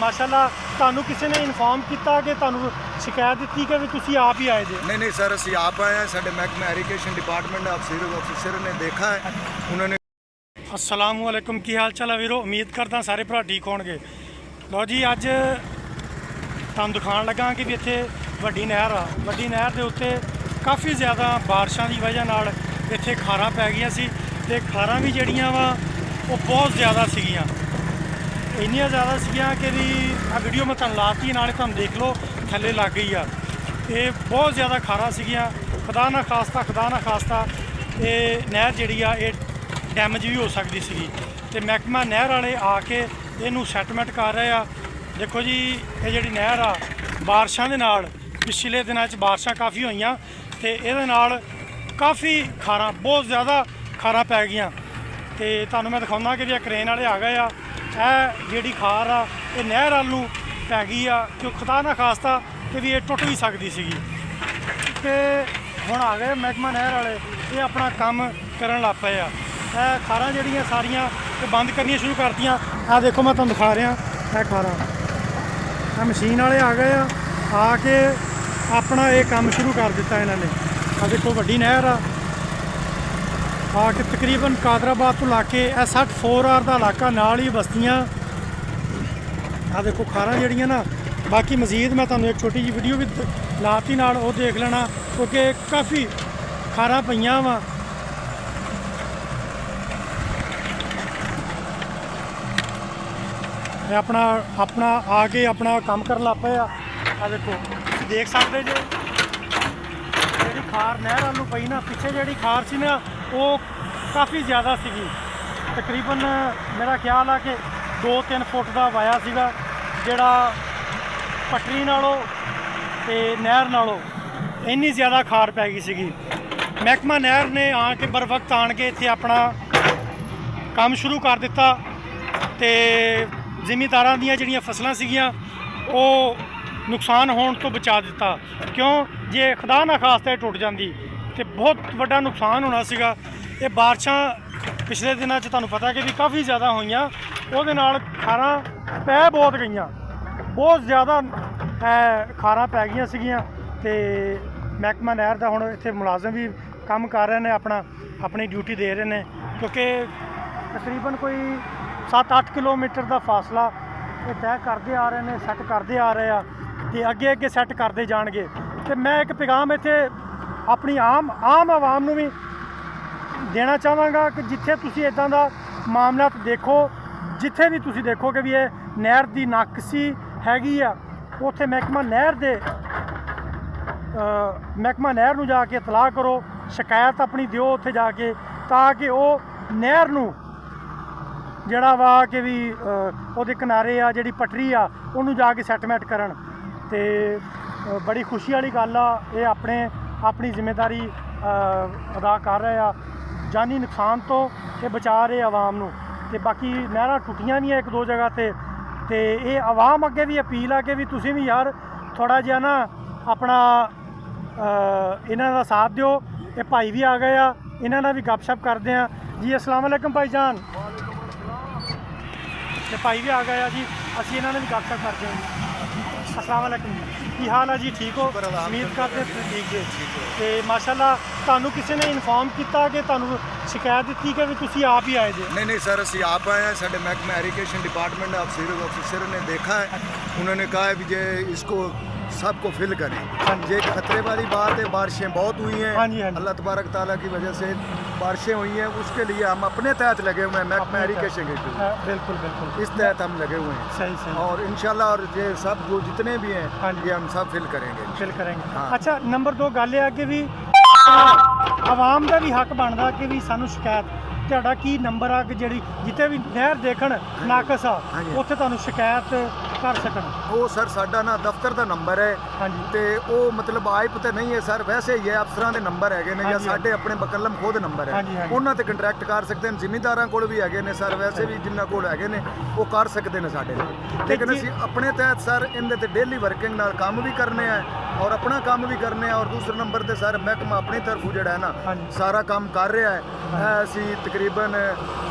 माशाअल्लाह ਤੁਹਾਨੂੰ ਕਿਸੇ ਨੇ ਇਨਫੋਰਮ ਕੀਤਾ ਕਿ ਤੁਹਾਨੂੰ ਸ਼ਿਕਾਇਤ ਦਿੱਤੀ ਕਿ ਵੀ ਤੁਸੀਂ ਆਪ ਹੀ ਆਏ ਜੇ? नहीं सर असी आप आए हैं, साढ़े महकमा एरीगेशन डिपार्टमेंट ऑफिसर ने देखा है, उन्होंने। अस्सलाम वालेकुम, की हाल चाल है वीरो? उम्मीद करता सारे भरा ठीक होणगे। लो जी, अज तुहानूं दिखाण लगा कि भी इत्थे वड्डी नहर आ, वड्डी नहर दे उत्ते काफ़ी ज़्यादा बारिशां की वजह नाल इत्थे खारां पै गईयां सी ते खारां भी जिहड़ियां वा वो बहुत ज़्यादा सीगियां, इन्नियां ज़्यादा सीगियां कि भी आ वीडियो मैं तुहानूं लाती, नाले तुहानूं देख लो थल्ले लग गई आ। ये बहुत ज़्यादा खारां सीगियां, खुदा ना खास्ता ये नहर जिहड़ी आ ये डैमेज भी हो सकती सी ते महकमा नहर वाले आके इनू सैटमेंट कर रहे आ। देखो जी, ये जिहड़ी नहर आ बारिशां दे नाल पिछले दिनों बारिशां काफ़ी होईयां ते इहदे नाल काफ़ी खारां, बहुत ज़्यादा खारां पै गईयां ते तुहानूं मैं दिखाउंदा कि क्रेन वाले आ गए आ। ਇਹ ਜਿਹੜੀ ਖਾਰ ਆ ਇਹ ਨਹਿਰ ਵੱਲ ਨੂੰ ਪੈ ਗਈ ਆ ਕਿ ਖੁਦਾ ਨਾ ਖਾਸਤਾ ਕਿ ਵੀ ਇਹ ਟੁੱਟ ਵੀ ਸਕਦੀ ਸੀਗੀ ਤੇ ਹੁਣ ਆ ਗਏ ਮਹਿਕਮਾ ਨਹਿਰ ਵਾਲੇ, ਇਹ ਆਪਣਾ ਕੰਮ ਕਰਨ ਲੱਗ ਪਏ ਆ। ਇਹ ਖਾਰਾਂ ਜਿਹੜੀਆਂ ਸਾਰੀਆਂ ਇਹ ਬੰਦ ਕਰਨੀਆਂ ਸ਼ੁਰੂ ਕਰਤੀਆਂ। ਆਹ ਦੇਖੋ ਮੈਂ ਤੁਹਾਨੂੰ ਦਿਖਾ ਰਿਹਾ, ਇਹ ਖਾਰਾਂ, ਇਹ ਮਸ਼ੀਨ ਵਾਲੇ ਆ ਗਏ ਆ ਕੇ ਆਪਣਾ ਇਹ ਕੰਮ ਸ਼ੁਰੂ ਕਰ ਦਿੱਤਾ ਇਹਨਾਂ ਨੇ। ਆਹ ਦੇਖੋ ਵੱਡੀ ਨਹਿਰ ਆ ਕੇ ਤਕਰੀਬਨ ਕਾਦਰਾਬਾਦ ਤੋਂ ਲਾ ਕੇ ਇਹ 64 ਦਾ ਇਲਾਕਾ ਨਾਲ ਹੀ ਬਸਤੀਆਂ। ਆ ਦੇਖੋ ਖਾਰਾਂ ਜਿਹੜੀਆਂ ਨਾ, ਬਾਕੀ ਮਜ਼ੀਦ ਮੈਂ ਤੁਹਾਨੂੰ ਇੱਕ ਛੋਟੀ ਜਿਹੀ ਵੀਡੀਓ ਵੀ ਲਾਤੀ ਨਾਲ, ਉਹ ਦੇਖ ਲੈਣਾ ਕਿਉਂਕਿ ਕਾਫੀ ਖਾਰਾਂ ਪਈਆਂ ਵਾ। ਇਹ ਆਪਣਾ ਆ ਕੇ ਆਪਣਾ ਕੰਮ ਕਰਨ ਲੱਗ ਪਏ ਆ। ਆ ਦੇਖੋ ਤੁਸੀਂ ਦੇਖ ਸਕਦੇ ਜੇ ਜਿਹੜੀ ਖਾਰ ਨਹਿਰ ਵੱਲ ਨੂੰ ਪਈ ਨਾ, ਪਿੱਛੇ ਜਿਹੜੀ ਖਾਰ ਸੀ ਨਾ ਉਹ ਕਾफ़ी ज़्यादा सीगी, तकरीबन मेरा ख्याल है कि 2-3 फुट का वाया सीगा जिहड़ा पटरी नालों ते नहर नालों इन्नी ज़्यादा खार पै गई सीगी। महकमा नहर ने आके बर वक्त आण के इत्थे अपना काम शुरू कर दिता ते जिमीदारां दीयां जिहड़ियां फसलां सीगियां वो नुकसान होने तो बचा दिता। क्यों जे खुदा ना खास्ता टुट जाती तो बहुत वड्डा नुकसान होना सीगा। ये बारिशां पिछले दिनों तुहानूं पता कि भी काफ़ी ज़्यादा होईयां, उहदे नाल खारां पै बहुत गईयां, बहुत ज़्यादा खारां पै गईयां सीगियां ते महकमा नहर दा हुण इत्थे मुलाजम भी काम कर रहे हैं, अपनी ड्यूटी दे रहे हैं क्योंकि तकरीबन कोई 7-8 किलोमीटर का फासला ये तय करते आ रहे हैं, सैट करते आ रहे हैं ते अगे सैट करते जाणगे। ते मैं एक पैगाम इत्थे अपनी आम आवाम नूं भी देना चाहांगा कि जिथे तुसी इदां दा मामला देखो, जिथे भी तुसी देखो कि भी ये नहर की नाकसी हैगी आ, उत्थे महकमा नहर नूं जाके इतलाह करो, शिकायत अपनी दिओ उत्थे जाके, ताकि वो नहर नूं जिहड़ा वा कि भी उहदे किनारे आ जिहड़ी पटरी आ उहनूं जाके सैटमेंट करन। ते बड़ी खुशी वाली गल आ, ये अपनी जिम्मेदारी अदा कर रहे आ, जानी नुकसान तो ये बचा रहे आवाम नूं। ते बाकी नहरां टुटियां भी एक दो जगह ते ये आवाम अगे भी अपील आ कि भी तुसीं भी यार थोड़ा जिहा ना अपना इन्हां दा साथ दिओ। ये भाई भी आ गए आ, इन्हां नाल भी गपशप करदे आ जी। अस्सलाम वालेकुम भाईजान, ते भाई भी आ गए आ जी, असीं इन्हां नाल भी गपशप करदे आ जी। अस्सलाम वालेकुम, की हाल है जी? ठीक हो? उम्मीद करते ठीक है तो माशाअल्लाह तुहानूं किसी ने इन्फॉर्म किया कि तुहानूं शिकायत दी कि भी तुसीं आप ही आए जे? नहीं सर असी आप आए हैं, साढ़े महकमा एरीगेशन डिपार्टमेंट ऑफिसर ने देखा है, उन्होंने कहा है भी जे इसको सबको फिल करें। ये खतरे वाली बात है, बारिशें बहुत हुई हैं, अल्लाह तबारक ताला की वजह से बारिशें हुई हैं, उसके लिए हम अपने तहत लगे हुए हैं, महकमा एरीगेशन के बिल्कुल इस तहत हम लगे हुए हैं। सही और इंशाल्लाह और ये सब जो जितने भी हैं ये हम सब फिल करेंगे। हाँ। अच्छा, नंबर 2 गल है कि भी आवाम का भी हक बनता कि भी सानू शिकायत ਤੁਹਾਡਾ ਕੀ ਨੰਬਰ ਆ ਕਿ ਜਿਹੜੀ ਜਿੱਥੇ ਵੀ ਨਹਿਰ ਦੇਖਣ ਨਾਕਸ ਆ ਉੱਥੇ ਤੁਹਾਨੂੰ ਸ਼ਿਕਾਇਤ ਕਰ ਸਕਣ? ਉਹ ਸਰ ਸਾਡਾ ਨਾ ਦਫ਼ਤਰ ਦਾ ਨੰਬਰ ਹੈ ਹਾਂਜੀ ਤੇ ਉਹ ਮਤਲਬ ਆਇਪ ਤੇ ਨਹੀਂ ਹੈ ਸਰ, ਵੈਸੇ ਹੀ ਹੈ ਅਫਸਰਾਂ ਦੇ ਨੰਬਰ ਹੈਗੇ ਨੇ ਜਾਂ ਸਾਡੇ ਆਪਣੇ ਬਕਲਮ ਖੁਦ ਨੰਬਰ ਹੈ, ਉਹਨਾਂ ਤੇ ਕੰਟਰੈਕਟ ਕਰ ਸਕਦੇ ਨੇ। ਜ਼ਿਮੀਂਦਾਰਾਂ ਕੋਲ ਵੀ ਹੈਗੇ ਨੇ ਸਰ, ਵੈਸੇ ਵੀ ਜਿਨ੍ਹਾਂ ਕੋਲ ਹੈਗੇ ਨੇ ਉਹ ਕਰ ਸਕਦੇ ਨੇ ਸਾਡੇ ਨਾਲ, ਲੇਕਿਨ ਅਸੀਂ ਆਪਣੇ ਤਹਿਤ ਸਰ ਇਹਦੇ ਤੇ ਡੇਲੀ ਵਰਕਿੰਗ ਨਾਲ ਕੰਮ ਵੀ ਕਰਨੇ ਆ और अपना काम भी करने और दूसरे नंबर ते सर महकमा अपनी तरफों जिहड़ा है ना सारा काम कर रहा है। असी तकरीबन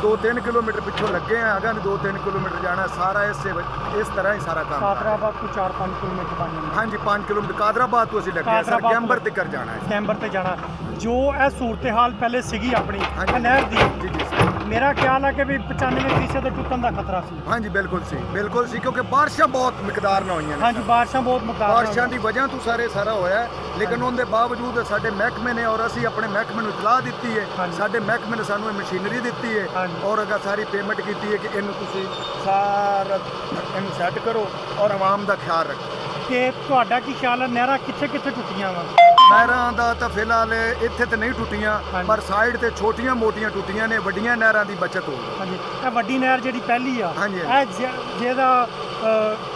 2-3 किलोमीटर पिछों लगे हैं, अगर 2-3 किलोमीटर जाना सारा इस तरह ही सारा काम कादराबाद को 4-5 किलोमीटर बन जाता। हाँ जी 5 किलोमीटर कादराबाद तो असी लगे सर कैंबर तक जाना है। कैंबर तक जाना जो है सूरत हाल पहले सीगी अपनी नहर दी। जी जी सर मेरा ख्याल है कि भी 95% टुटन का खतरा सी। हाँ जी बिल्कुल सी क्योंकि बारिशां बहुत मिकदार ना हुई। हाँ जी बारिशां बहुत मिकदार बारिशां की वजह तो सारा होया है, लेकिन उनके बावजूद साडे महकमे ने और असी अपने महकमे नूं इतलाह दी है, साडे महकमे ने सानू मशीनरी दी है और अगर सारी पेमेंट की है कि इनू तुसीं सारा इनू सैट करो और आवाम का ख्याल रखो। कि तुहाडा की ख्याल है नहरां कित्थे कित्थे टुटियां वा? नहरां दा तां फिलहाल इत्थे ते नहीं टुटियां, पर साइड ते छोटियां मोटियां टुटियां ने, वड्डियां नहरां दी बचत हो गई। हाँ जी ये वड्डी नहर जिहड़ी पहली आ हाँ जी ਜਿਹਦਾ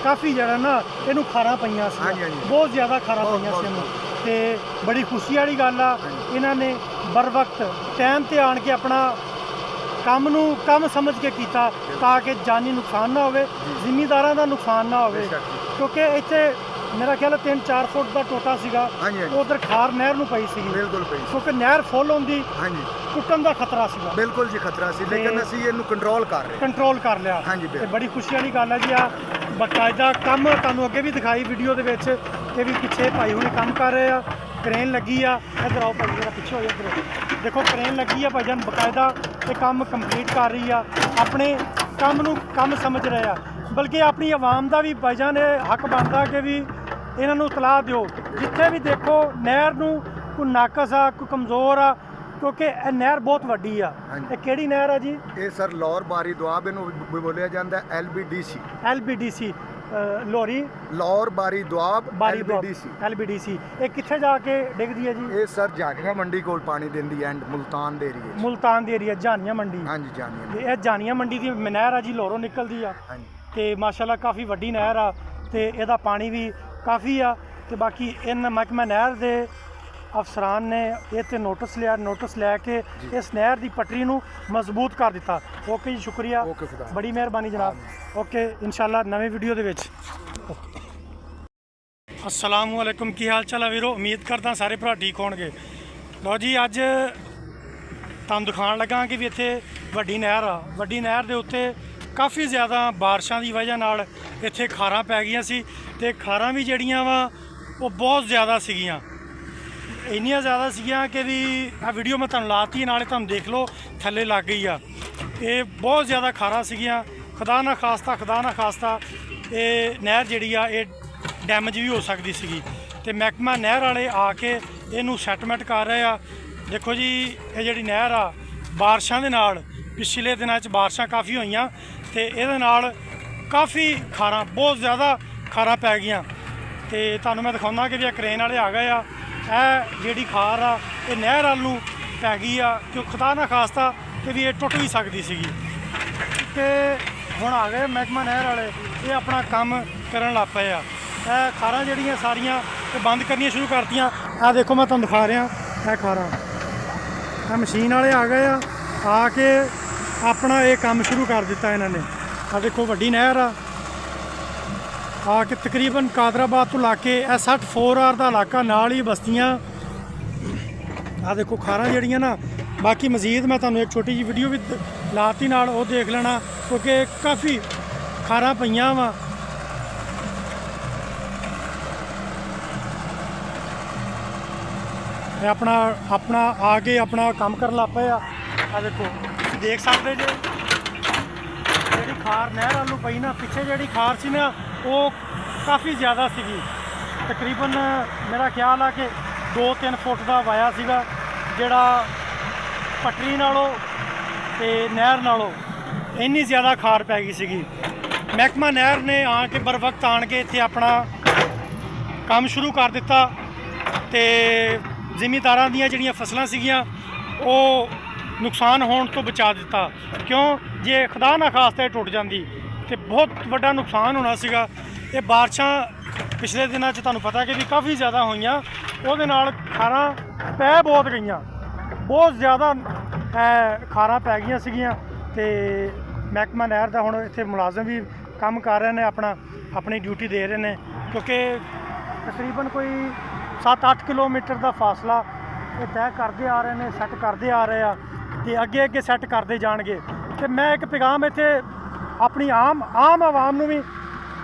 ਕਾਫੀ ਜਿਹੜਾ ਨਾ ਇਹਨੂੰ ਖਾਰਾਂ ਪਈਆਂ ਸੀ। हाँ जी ਬਹੁਤ ਜ਼ਿਆਦਾ ਖਾਰਾਂ ਪਈਆਂ ਸੀ ਇਹਨੂੰ ਤੇ ਬੜੀ ਖੁਸ਼ੀ ਵਾਲੀ ਗੱਲ ਆ ਇਹਨਾਂ ਨੇ ਬਰ ਵਕਤ ਟਾਈਮ ਤੇ ਆਣ ਕੇ ਆਪਣਾ ਕੰਮ ਨੂੰ ਕੰਮ ਸਮਝ ਕੇ ਕੀਤਾ ਤਾਂ ਕਿ ਜਾਨੀ ਨੁਕਸਾਨ ਨਾ ਹੋਵੇ, ਜ਼ਿਮੀਂਦਾਰਾਂ ਦਾ ਨੁਕਸਾਨ ਨਾ ਹੋਵੇ। ਕਿਉਂਕਿ ਇੱਥੇ ਮੇਰਾ ਖਿਆਲ ਹੈ 3-4 ਫੁੱਟ ਦਾ ਟੋਟਾ ਸੀਗਾ, ਉਧਰ ਖਾਰ ਨਹਿਰ ਨੂੰ ਪਈ ਸੀਗੀ। ਬਿਲਕੁਲ ਪਈ ਕਿਉਂਕਿ ਨਹਿਰ ਫੁੱਲ ਹੁੰਦੀ ਹਾਂਜੀ ਟੁੱਟਣ ਦਾ ਖਤਰਾ ਸੀਗਾ। ਬਿਲਕੁਲ ਜੀ ਖਤਰਾ ਸੀ, ਲੇਕਿਨ ਅਸੀਂ ਇਹਨੂੰ ਕੰਟਰੋਲ ਕਰ ਰਹੇ ਕੰਟਰੋਲ ਕਰ ਲਿਆ। ਹਾਂਜੀ ਤੇ ਬੜੀ ਖੁਸ਼ੀ ਵਾਲੀ ਗੱਲ ਹੈ ਜੀ। ਆ ਬਕਾਇਦਾ ਕੰਮ ਤੁਹਾਨੂੰ ਅੱਗੇ ਵੀ ਦਿਖਾਈ ਵੀਡੀਓ ਦੇ ਵਿੱਚ ਕਿ ਵੀ ਪਿੱਛੇ ਭਾਈ ਹੁਣੇ ਕੰਮ ਕਰ ਰਹੇ ਆ, ਕ੍ਰੇਨ ਲੱਗੀ ਆ। ਇੱਧਰ ਆਓ ਭਾਈ ਜਰਾ ਪਿੱਛੇ ਹੋ ਜਾ, ਇੱਧਰ ਦੇਖੋ ਕ੍ਰੇਨ ਲੱਗੀ ਆ ਭਾਈਜਾਨ, ਬਕਾਇਦਾ ਇਹ ਕੰਮ ਕੰਪਲੀਟ ਕਰ ਰਹੀ ਆ, ਆਪਣੇ ਕੰਮ ਨੂੰ ਕੰਮ ਸਮਝ ਰਹੇ ਆ। ਬਲਕਿ ਆਪਣੀ ਆਵਾਮ ਦਾ ਵੀ ਭਾਈਜਾਨ ਇਹ ਹੱਕ ਬਣਦਾ ਕਿ ਵੀ ਇਹਨਾਂ ਨੂੰ ਇਤਲਾਹ ਦਿਓ, ਜਿੱਥੇ ਵੀ ਦੇਖੋ ਨਹਿਰ ਨੂੰ ਕੋਈ ਨਾਕਸ ਆ, ਕੋਈ ਕਮਜ਼ੋਰ ਆ, ਕਿਉਂਕਿ ਇਹ ਨਹਿਰ ਬਹੁਤ ਵੱਡੀ ਆ। ਇਹ ਕਿਹੜੀ ਨਹਿਰ ਆ ਜੀ? ਇਹ ਸਰ ਲਾਹੌਰ ਬਾਰੀ ਦੁਆਬ ਇਹਨੂੰ ਬੋਲਿਆ ਜਾਂਦਾ LBDC ਲੋਰੀ ਲਾਹੌਰ ਬਾਰੀ ਦੁਆਬ LBDC। ਇਹ ਕਿੱਥੇ ਜਾ ਕੇ ਡਿੱਗਦੀ ਹੈ ਜੀ? ਇਹ ਸਰ ਜਾਨੀਆ ਮੰਡੀ ਕੋਲ ਪਾਣੀ ਦਿੰਦੀ ਐਂਡ ਮੁਲਤਾਨ ਦੇ ਏਰੀਏ। ਮੁਲਤਾਨ ਦੇ ਏਰੀਆ ਜਾਨੀਆ ਮੰਡੀ। ਹਾਂਜੀ ਜਾਨੀਆ। ਇਹ ਜਾਨੀਆ ਮੰਡੀ ਦੀ ਨਹਿਰ ਆ ਜੀ, ਲੋਰੋਂ ਨਿਕਲਦੀ ਆ ਤੇ ਮਾਸ਼ਾਅੱਲਾ ਕਾਫੀ ਵੱਡੀ ਨਹਿਰ ਆ ਤੇ ਇਹਦਾ ਪਾਣੀ ਵੀ ਕਾਫੀ ਆ। ਤੇ ਬਾਕੀ ਇਹਨਾਂ ਮਹਿਕਮਾ ਨਹਿਰ ਦੇ ਅਫਸਰਾਨ ਨੇ ਇਹ ਤੇ ਨੋਟਿਸ ਲੈ ਕੇ ਇਸ ਨਹਿਰ ਦੀ ਪਟੜੀ ਨੂੰ ਮਜ਼ਬੂਤ ਕਰ ਦਿੱਤਾ। ਓਕੇ ਜੀ ਸ਼ੁਕਰੀਆ, ਬੜੀ ਮਿਹਰਬਾਨੀ ਜਨਾਬ। ਓਕੇ ਇਨਸ਼ਾਅੱਲਾ ਨਵੇਂ ਵੀਡੀਓ ਦੇ ਵਿੱਚ। अस्सलाम वालेकुम, की हाल चाल है वीरो? उम्मीद करता सारे भरा ठीक होणगे। लो जी अज तुहानूं दिखाण लगा कि भी इत्थे वड्डी नहर आ, वड्डी नहर दे उत्ते काफ़ी ज़्यादा बारिशां दी वजह नाल इत्थे खारां पै गईयां सी ते खारां भी जिहड़ियां वा वो बहुत ज़्यादा सीगियां, इन्नियां ज़्यादा सीगियां कि भी आ वीडियो मैं तुहानूं लाती, नाले तुहानूं देख लो थल्ले लग गई आ। ये बहुत ज़्यादा खारां सीगियां। खुदा ना खास्ता ये नहर जिहड़ी आ ये डैमेज भी हो सकती सी ते महकमा नहर वाले आके इनू सैटमेंट कर रहे आ। देखो जी ये जिहड़ी नहर आ बारिशां दे नाल पिछले दिनों बारिशां काफ़ी होईयां ते इहदे नाल काफ़ी खारां बहुत ज़्यादा खारां पै गईयां ते तुहानूं मैं दिखाउंदा कि भी क्रेन वाले आ गए आ। ਇਹ ਜਿਹੜੀ ਖਾਰ ਆ ਇਹ ਨਹਿਰ ਵੱਲ ਨੂੰ ਪੈ ਗਈ ਆ ਕਿ ਖੁਦਾ ਨਾ ਖਾਸਤਾ ਕਿ ਵੀ ਇਹ ਟੁੱਟ ਵੀ ਸਕਦੀ ਸੀਗੀ ਤੇ ਹੁਣ ਆ ਗਏ ਮਹਿਕਮਾ ਨਹਿਰ ਵਾਲੇ, ਇਹ ਆਪਣਾ ਕੰਮ ਕਰਨ ਲੱਗ ਪਏ ਆ। ਇਹ ਖਾਰਾਂ ਜਿਹੜੀਆਂ ਸਾਰੀਆਂ ਇਹ ਬੰਦ ਕਰਨੀਆਂ ਸ਼ੁਰੂ ਕਰਤੀਆਂ। ਆਹ ਦੇਖੋ ਮੈਂ ਤੁਹਾਨੂੰ ਦਿਖਾ ਰਿਹਾ ਇਹ ਖਾਰਾਂ, ਇਹ ਮਸ਼ੀਨ ਵਾਲੇ ਆ ਗਏ ਆ ਕੇ ਆਪਣਾ ਇਹ ਕੰਮ ਸ਼ੁਰੂ ਕਰ ਦਿੱਤਾ ਇਹਨਾਂ ਨੇ। ਆਹ ਦੇਖੋ ਵੱਡੀ ਨਹਿਰ ਆ ਕੇ ਤਕਰੀਬਨ ਕਾਦਰਾਬਾਦ ਤੋਂ ਲਾ ਕੇ ਇਹ 64 ਦਾ ਇਲਾਕਾ ਨਾਲ ਹੀ ਬਸਤੀਆਂ। ਆਹ ਦੇਖੋ ਖਾਰਾਂ ਜਿਹੜੀਆਂ ਨਾ, ਬਾਕੀ ਮਜ਼ੀਦ ਮੈਂ ਤੁਹਾਨੂੰ ਇੱਕ ਛੋਟੀ ਜਿਹੀ ਵੀਡੀਓ ਵੀ ਲਾਤੀ ਨਾਲ, ਉਹ ਦੇਖ ਲੈਣਾ ਕਿਉਂਕਿ ਕਾਫੀ ਖਾਰਾਂ ਪਈਆਂ ਵਾ। ਇਹ ਆਪਣਾ ਆ ਕੇ ਆਪਣਾ ਕੰਮ ਕਰਨ ਲੱਗ ਪਏ ਆ। ਆਹ ਦੇਖੋ ਤੁਸੀਂ ਦੇਖ ਸਕਦੇ ਜੇ ਜਿਹੜੀ ਖਾਰ ਨਹਿਰ ਵੱਲ ਨੂੰ ਪਈ ਨਾ, ਪਿੱਛੇ ਜਿਹੜੀ ਖਾਰ ਸੀ ਨਾ ਉਹ ਕਾਫੀ ਜ਼ਿਆਦਾ ਸੀਗੀ, ਤਕਰੀਬਨ ਮੇਰਾ ਖਿਆਲ ਆ ਕਿ 2-3 ਫੁੱਟ ਦਾ ਵਾਇਆ ਸੀਗਾ, ਜਿਹੜਾ ਪਟੜੀ ਨਾਲੋਂ ਤੇ ਨਹਿਰ ਨਾਲੋਂ ਇੰਨੀ ਜ਼ਿਆਦਾ ਖਾਰ ਪੈ ਗਈ ਸੀਗੀ। ਮਹਿਕਮਾ ਨਹਿਰ ਨੇ ਆ ਕੇ ਬਰ ਵਕਤ ਆਣ ਕੇ ਇੱਥੇ ਆਪਣਾ ਕੰਮ ਸ਼ੁਰੂ ਕਰ ਦਿੱਤਾ ਤੇ ਜ਼ਿਮੀਂਦਾਰਾਂ ਦੀਆਂ ਜਿਹੜੀਆਂ ਫਸਲਾਂ ਸੀਗੀਆਂ ਉਹ ਨੁਕਸਾਨ ਹੋਣ ਤੋਂ ਬਚਾ ਦਿੱਤਾ। ਕਿਉਂ ਜੇ ਖੁਦਾ ਨਾ ਖਾਸਤਾ ਟੁੱਟ ਜਾਂਦੀ ਤੇ ਬਹੁਤ ਵੱਡਾ ਨੁਕਸਾਨ ਹੋਣਾ ਸੀਗਾ। ਇਹ ਬਾਰਿਸ਼ਾਂ ਪਿਛਲੇ ਦਿਨਾਂ 'ਚ ਤੁਹਾਨੂੰ ਪਤਾ ਕਿ ਵੀ ਕਾਫੀ ਜ਼ਿਆਦਾ ਹੋਈਆਂ, ਉਹਦੇ ਨਾਲ ਖਾਰਾਂ ਪੈ ਬਹੁਤ ਗਈਆਂ, ਬਹੁਤ ਜ਼ਿਆਦਾ ਖਾਰਾਂ ਪੈ ਗਈਆਂ ਸੀਗੀਆਂ ਤੇ ਮਹਿਕਮਾ ਨਹਿਰ ਦਾ ਹੁਣ ਇੱਥੇ ਮੁਲਾਜ਼ਮ ਵੀ ਕੰਮ ਕਰ ਰਹੇ ਨੇ, ਆਪਣੀ ਡਿਊਟੀ ਦੇ ਰਹੇ ਨੇ ਕਿਉਂਕਿ ਤਕਰੀਬਨ ਕੋਈ 7-8 ਕਿਲੋਮੀਟਰ ਦਾ ਫਾਸਲਾ ਇਹ ਤੈਅ ਕਰਦੇ ਆ ਰਹੇ ਨੇ, ਸੈੱਟ ਕਰਦੇ ਆ ਰਹੇ ਆ ਤੇ ਅੱਗੇ ਅੱਗੇ ਸੈੱਟ ਕਰਦੇ ਜਾਣਗੇ। ਤੇ ਮੈਂ ਇੱਕ ਪੈਗਾਮ ਇੱਥੇ ਆਪਣੀ ਆਮ ਆਵਾਮ ਨੂੰ ਵੀ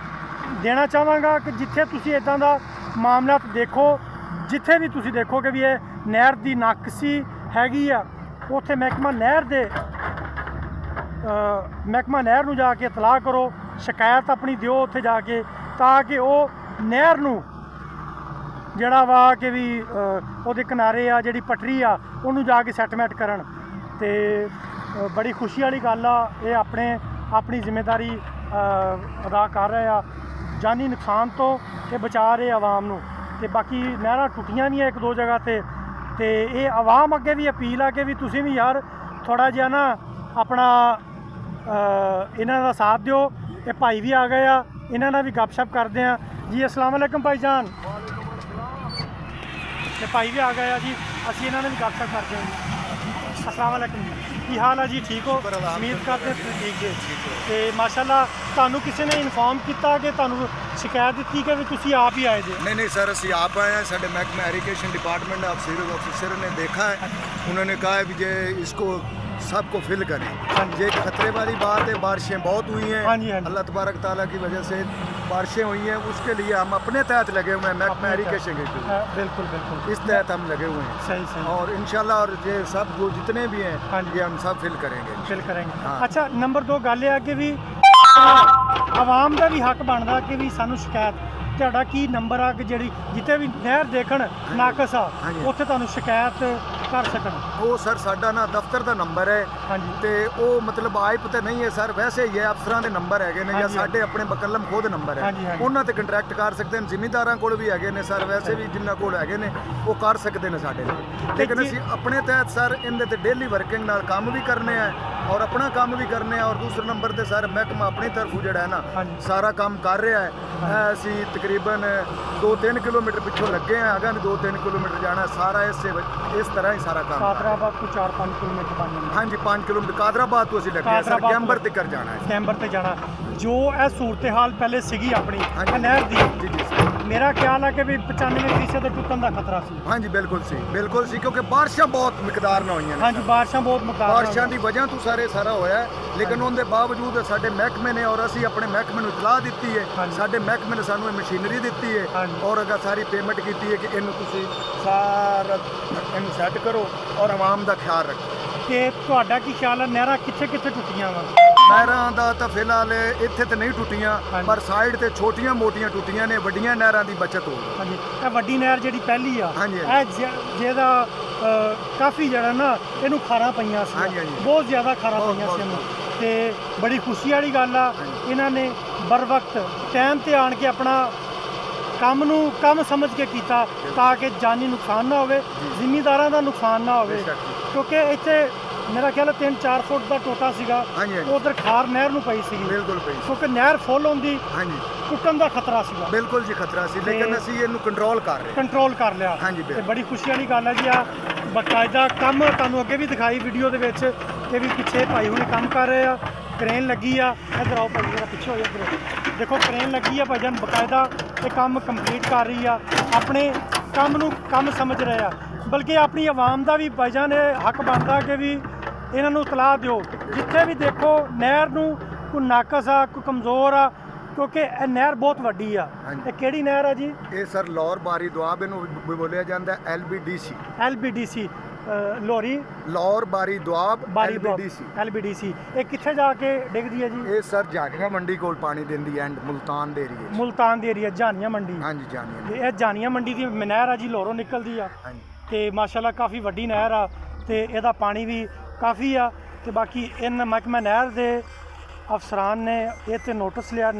ਦੇਣਾ ਚਾਹਾਂਗਾ ਕਿ ਜਿੱਥੇ ਤੁਸੀਂ ਇਦਾਂ ਦਾ ਮਾਮਲਾ ਦੇਖੋ, ਜਿੱਥੇ ਵੀ ਤੁਸੀਂ ਦੇਖੋਗੇ ਵੀ ਇਹ ਨਹਿਰ ਦੀ ਨਾਕਸੀ ਹੈਗੀ ਆ, ਉੱਥੇ ਮਹਿਕਮਾ ਨਹਿਰ ਨੂੰ ਜਾ ਕੇ ਇਤਲਾਹ ਕਰੋ, ਸ਼ਿਕਾਇਤ ਆਪਣੀ ਦਿਓ ਉੱਥੇ ਜਾ ਕੇ, ਤਾਂ ਕਿ ਉਹ ਨਹਿਰ ਨੂੰ ਜਿਹੜਾ ਵਾ ਕਿ ਵੀ ਉਹਦੇ ਕਿਨਾਰੇ ਆ ਜਿਹੜੀ ਪਟਰੀ ਆ ਉਹਨੂੰ ਜਾ ਕੇ ਸੈਟਲਮੈਂਟ ਕਰਨ। ਤੇ ਬੜੀ ਖੁਸ਼ੀ ਵਾਲੀ ਗੱਲ ਆ, ਇਹ ਆਪਣੀ ਜ਼ਿੰਮੇਵਾਰੀ ਅਦਾ ਕਰ ਰਹੇ ਆ, ਜਾਨੀ ਨੁਕਸਾਨ ਤੋਂ ਇਹ ਬਚਾ ਰਹੇ ਆਵਾਮ ਨੂੰ। ਤੇ ਬਾਕੀ ਨਹਿਰਾਂ ਟੁੱਟੀਆਂ ਵੀ ਆ ਇੱਕ ਦੋ ਜਗ੍ਹਾ ਤੇ ਇਹ ਆਵਾਮ ਅੱਗੇ ਵੀ ਅਪੀਲ ਆ ਕਿ ਵੀ ਤੁਸੀਂ ਵੀ ਯਾਰ ਥੋੜ੍ਹਾ ਜਿਹਾ ਨਾ ਆਪਣਾ ਇਹਨਾਂ ਦਾ ਸਾਥ ਦਿਓ। ਇਹ ਭਾਈ ਵੀ ਆ ਗਏ ਆ, ਇਹਨਾਂ ਨਾਲ ਵੀ ਗੱਪਸ਼ਪ ਕਰਦੇ ਆ ਜੀ। अस्सलाम वालेकुम भाईजान। ਤੇ ਭਾਈ ਵੀ ਆ ਗਏ ਆ ਜੀ, ਅਸੀਂ ਇਹਨਾਂ ਨਾਲ ਵੀ ਗੱਪਸ਼ਪ ਕਰਦੇ ਹਾਂ ਜੀ। अस्सलाम वालेकुम, ਕੀ ਹਾਲ ਆ ਜੀ? ਠੀਕ ਹੋ? ਉਮੀਦ ਕਰਦੇ ਤੁਸੀਂ ਠੀਕ ਜੇ। ਤੇ ਮਾਸ਼ਾਅੱਲਾ ਤੁਹਾਨੂੰ ਕਿਸੇ ਨੇ ਇਨਫੋਰਮ ਕੀਤਾ ਕਿ ਤੁਹਾਨੂੰ ਸ਼ਿਕਾਇਤ ਦਿੱਤੀ ਕਿ ਵੀ ਤੁਸੀਂ ਆਪ ਹੀ ਆਏ ਜੇ? नहीं सर, ਅਸੀਂ ਆਪ ਆਏ हैं। साढ़े महकमा एरीगेशन डिपार्टमेंट ऑफिसर ने देखा है, उन्होंने कहा है भी जे इसको सबको फिल करें। ये खतरे वाली बात है, बारिशें बहुत हुई हैं, अल्लाह तबारक ताला की वजह से बारिशें हुई हैं, उसके लिए हम अपने तहत लगे हुए हैं, महकमा एरीगेशन के बिल्कुल बिल्कुल इस तहत हम लगे हुए हैं। सही और इंशाल्लाह और ये सब जो जितने भी हैं ये हम सब फिल करेंगे। अच्छा, नंबर 2 गल है कि भी आवाम का भी हक बनता कि भी सानू शिकायत ਤੁਹਾਡਾ ਕੀ ਨੰਬਰ ਆ ਕਿ ਜਿਹੜੀ ਜਿੱਥੇ ਵੀ ਨਹਿਰ ਦੇਖਣ ਨਾਕਸ ਆ ਉੱਥੇ ਤੁਹਾਨੂੰ ਸ਼ਿਕਾਇਤ ਕਰ ਸਕਣ? ਉਹ ਸਰ ਸਾਡਾ ਨਾ ਦਫ਼ਤਰ ਦਾ ਨੰਬਰ ਹੈ। ਹਾਂਜੀ। ਤੇ ਉਹ ਮਤਲਬ ਆਇਪ ਤੇ ਨਹੀਂ ਹੈ ਸਰ, ਵੈਸੇ ਹੀ ਹੈ ਅਫਸਰਾਂ ਦੇ ਨੰਬਰ ਹੈਗੇ ਨੇ ਜਾਂ ਸਾਡੇ ਆਪਣੇ ਬਕਲਮ ਖੁਦ ਨੰਬਰ ਹੈ, ਉਹਨਾਂ ਤੇ ਕੰਟਰੈਕਟ ਕਰ ਸਕਦੇ ਨੇ। ਜ਼ਿਮੀਂਦਾਰਾਂ ਕੋਲ ਵੀ ਹੈਗੇ ਨੇ ਸਰ, ਵੈਸੇ ਵੀ ਜਿੰਨਾਂ ਕੋਲ ਹੈਗੇ ਨੇ ਉਹ ਕਰ ਸਕਦੇ ਨੇ ਸਾਡੇ ਨਾਲ। ਲੇਕਿਨ ਅਸੀਂ ਆਪਣੇ ਤਹਿਤ ਸਰ ਇਹਦੇ ਤੇ ਡੇਲੀ ਵਰਕਿੰਗ ਨਾਲ ਕੰਮ ਵੀ ਕਰਨੇ ਆ ਔਰ ਆਪਣਾ ਕੰਮ ਵੀ ਕਰਨੇ ਆ। ਔਰ ਦੂਸਰੇ ਨੰਬਰ ਤੇ ਸਰ ਮਹਿਕਮਾ ਆਪਣੀ ਤਰਫੋਂ ਜਿਹੜਾ ਹੈ ਨਾ ਸਾਰਾ ਕੰਮ ਕਰ ਰਿਹਾ ਹੈ। ਅਸੀਂ ਤਕਰੀਬਨ 2-3 ਕਿਲੋਮੀਟਰ ਪਿੱਛੋਂ ਲੱਗੇ ਆ, ਅਗਾਂ ਵੀ 2-3 ਕਿਲੋਮੀਟਰ ਜਾਣਾ ਸਾਰਾ ਇਸ ਤਰ੍ਹਾਂ ਹੀ ਸਾਰਾ ਕੰਮ। ਕਾਦਰਾਬਾਦ ਤੋਂ 4-5 ਕਿਲੋਮੀਟਰ ਬਣ ਜਾਂਦਾ। ਹਾਂਜੀ, 5 ਕਿਲੋਮੀਟਰ ਕਾਦਰਾਬਾਦ ਤੋਂ ਅਸੀਂ ਲੱਗੇ ਆ ਸਰ, ਕੈਂਬਰ ਤੱਕ ਜਾਣਾ ਹੈ। ਕੈਂਬਰ ਤੇ ਜਾਣਾ ਜੋ ਇਹ ਸੂਰਤ-ਹਾਲ ਪਹਿਲੇ ਸੀਗੀ ਆਪਣੀ ਨਹਿਰ ਦੀ। ਜੀ ਜੀ ਸਰ, ਮੇਰਾ ਖਿਆਲ ਹੈ ਕਿ ਵੀ 95% ਦਾ ਟੁੱਟਣ ਦਾ ਖਤਰਾ ਸੀ। ਹਾਂਜੀ ਬਿਲਕੁਲ ਸੀ ਕਿਉਂਕਿ ਬਾਰਿਸ਼ਾਂ ਬਹੁਤ ਮਿਕਦਾਰ ਨਾਲ ਹੋਈਆਂ ਨੇ। ਹਾਂਜੀ, ਬਾਰਿਸ਼ਾਂ ਬਹੁਤ ਮਿਕਦਾਰ ਨਾਲ, ਬਾਰਿਸ਼ਾਂ ਦੀ ਵਜ੍ਹਾ ਤੋਂ ਸਾਰਾ ਹੋਇਆ ਹੈ। ਲੇਕਿਨ ਉਹਦੇ ਬਾਵਜੂਦ ਸਾਡੇ ਮਹਿਕਮੇ ਨੇ ਔਰ ਅਸੀਂ ਆਪਣੇ ਮਹਿਕਮੇ ਨੂੰ ਇਤਲਾਹ ਦਿੱਤੀ ਹੈ, ਸਾਡੇ ਮਹਿਕਮੇ ਨੇ ਸਾਨੂੰ ਇਹ ਮਸ਼ੀਨਰੀ ਦਿੱਤੀ ਹੈ ਔਰ ਅਗਾ ਸਾਰੀ ਪੇਮੈਂਟ ਕੀਤੀ ਹੈ ਕਿ ਇਹਨੂੰ ਤੁਸੀਂ ਸਾਰਾ ਇਹਨੂੰ ਸੈੱਟ ਕਰੋ ਔਰ ਆਵਾਮ ਦਾ ਖਿਆਲ ਰੱਖੋ। ਤੇ ਤੁਹਾਡਾ ਕੀ ਖਿਆਲ ਹੈ ਨਹਿਰਾਂ ਕਿੱਥੇ ਕਿੱਥੇ ਵਾ? ਨਹਿਰਾਂ ਦਾ ਤਾਂ ਫਿਲਹਾਲ ਇੱਥੇ ਤੇ ਨਹੀਂ ਟੁੱਟੀਆਂ, ਪਰ ਸਾਈਡ ਤੇ ਛੋਟੀਆਂ ਮੋਟੀਆਂ ਟੁੱਟੀਆਂ ਨੇ, ਵੱਡੀਆਂ ਨਹਿਰਾਂ ਦੀ ਬਚਤ ਹੋ ਗਈ। ਹਾਂਜੀ, ਇਹ ਵੱਡੀ ਨਹਿਰ ਜਿਹੜੀ ਪਹਿਲੀ ਆ ਇਹ ਜਿਹਦਾ ਕਾਫੀ ਜਿਹੜਾ ਨਾ ਇਹਨੂੰ ਖਾਰਾਂ ਪਈਆਂ ਸੀ, ਬਹੁਤ ਜ਼ਿਆਦਾ ਖਾਰਾਂ ਪਈਆਂ ਸੀ ਇਹਨੂੰ। ਤੇ ਬੜੀ ਖੁਸ਼ੀ ਵਾਲੀ ਗੱਲ ਆ, ਇਹਨਾਂ ਨੇ ਬਰ ਵਕਤ ਟਾਈਮ ਤੇ ਆਣ ਕੇ ਆਪਣਾ ਕੰਮ ਸਮਝ ਕੇ ਕੀਤਾ ਤਾਂ ਕਿ ਜਾਨੀ ਨੁਕਸਾਨ ਨਾ ਹੋਵੇ, ਜ਼ਿਮੀਂਦਾਰਾਂ ਦਾ ਨੁਕਸਾਨ ਨਾ ਹੋਵੇ। ਕਿਉਂਕਿ ਇੱਥੇ ਮੇਰਾ ਖਿਆਲ 3-4 ਫੁੱਟ ਦਾ ਟੋਟਾ ਸੀਗਾ, ਉਧਰ ਖਾਰ ਨਹਿਰ ਨੂੰ ਪਈ ਸੀ। ਬਿਲਕੁਲ ਪਈ, ਕਿਉਂਕਿ ਨਹਿਰ ਫੁੱਲ ਹੁੰਦੀ ਟੁੱਟਣ ਦਾ ਖਤਰਾ ਸੀਗਾ। ਬਿਲਕੁਲ ਜੀ ਖਤਰਾ ਸੀ, ਲੇਕਿਨ ਅਸੀਂ ਇਹਨੂੰ ਕੰਟਰੋਲ ਕਰ ਲਿਆ। ਤੇ ਬੜੀ ਖੁਸ਼ੀ ਵਾਲੀ ਗੱਲ ਹੈ ਜੀ। ਆ ਬਕਾਇਦਾ ਕੰਮ ਤੁਹਾਨੂੰ ਅੱਗੇ ਵੀ ਦਿਖਾਈ ਵੀਡੀਓ ਦੇ ਵਿੱਚ ਕਿ ਵੀ ਪਿੱਛੇ ਭਾਈ ਹੁਣੇ ਕੰਮ ਕਰ ਰਹੇ ਆ, ਕ੍ਰੇਨ ਲੱਗੀ ਆ। ਇੱਧਰ ਆਓ ਭਾਈ, ਜਰਾ ਪਿੱਛੇ ਹੋ ਜਾ, ਦੇਖੋ ਕ੍ਰੇਨ ਲੱਗੀ ਆ ਭਾਈਜਾਨ, ਬਕਾਇਦਾ ਇਹ ਕੰਮ ਕੰਪਲੀਟ ਕਰ ਰਹੀ ਆ, ਆਪਣੇ ਕੰਮ ਨੂੰ ਕੰਮ ਸਮਝ ਰਹੇ ਆ। ਬਲਕਿ ਆਪਣੀ ਆਵਾਮ ਦਾ ਵੀ ਭਾਈਜਾਨ ਇਹ ਹੱਕ ਬਣਦਾ ਕਿ ਵੀ ਇਹਨਾਂ ਨੂੰ ਇਤਲਾਹ ਦਿਓ, ਜਿੱਥੇ ਵੀ ਦੇਖੋ ਨਹਿਰ ਨੂੰ ਕੋਈ ਨਾਕਸ ਆ, ਕੋਈ ਕਮਜ਼ੋਰ ਆ, ਕਿਉਂਕਿ ਇਹ ਨਹਿਰ ਬਹੁਤ ਵੱਡੀ ਆ। ਇਹ ਕਿਹੜੀ ਨਹਿਰ ਆ ਜੀ? ਇਹ ਸਰ ਲਾਹੌਰ ਬਾਰੀ ਦੁਆਬ ਇਹਨੂੰ ਬੋਲਿਆ ਜਾਂਦਾ, LBDC ਲੋਰੀ ਲਾਹੌਰ ਬਾਰੀ ਦੁਆਬ LBDC। ਇਹ ਕਿੱਥੇ ਜਾ ਕੇ ਡਿੱਗਦੀ ਹੈ ਜੀ? ਇਹ ਸਰ ਜਾਨੀਆਂ ਮੰਡੀ ਕੋਲ ਪਾਣੀ ਦਿੰਦੀ ਐਂਡ ਮੁਲਤਾਨ ਦੇ ਏਰੀਆ ਜਾਨੀਆਂ ਮੰਡੀ। ਹਾਂਜੀ, ਜਾਨੀਆਂ। ਇਹ ਜਾਨੀਆਂ ਮੰਡੀ ਦੀ ਨਹਿਰ ਆ ਜੀ, ਲਾਹੌਰੋਂ ਨਿਕਲਦੀ ਆ। ਤੇ ਮਾਸ਼ਾਅੱਲਾ ਕਾਫੀ ਵੱਡੀ ਨਹਿਰ ਆ ਤੇ ਇਹਦਾ ਪਾਣੀ ਵੀ ਕਾਫੀ ਆ। ਤੇ ਬਾਕੀ ਮਹਿਕਮਾ ਨਹਿਰ ਦੇ ਅਫਸਰਾਨ ਨੇ ਇਹ ਤੇ ਨੋਟਿਸ ਲਿਆ